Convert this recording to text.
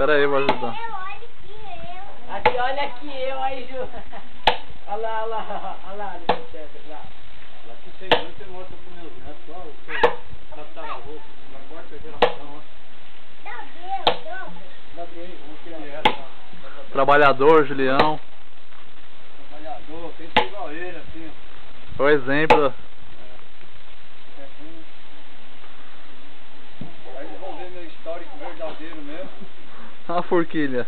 Pera aí, vou ajudar. Aqui, olha aqui eu aí, Ju. Olha lá, olha lá, olha lá, lá. Lá que tem muito, você mostra pro meus netos, ó, o seu tataravô, na quarta geração, ó. Como que ele era, ó. Trabalhador, Julião. Trabalhador, tem que ser igual ele, assim, ó. O exemplo. Aí eles vão ver meu histórico verdadeiro mesmo. A forquilha.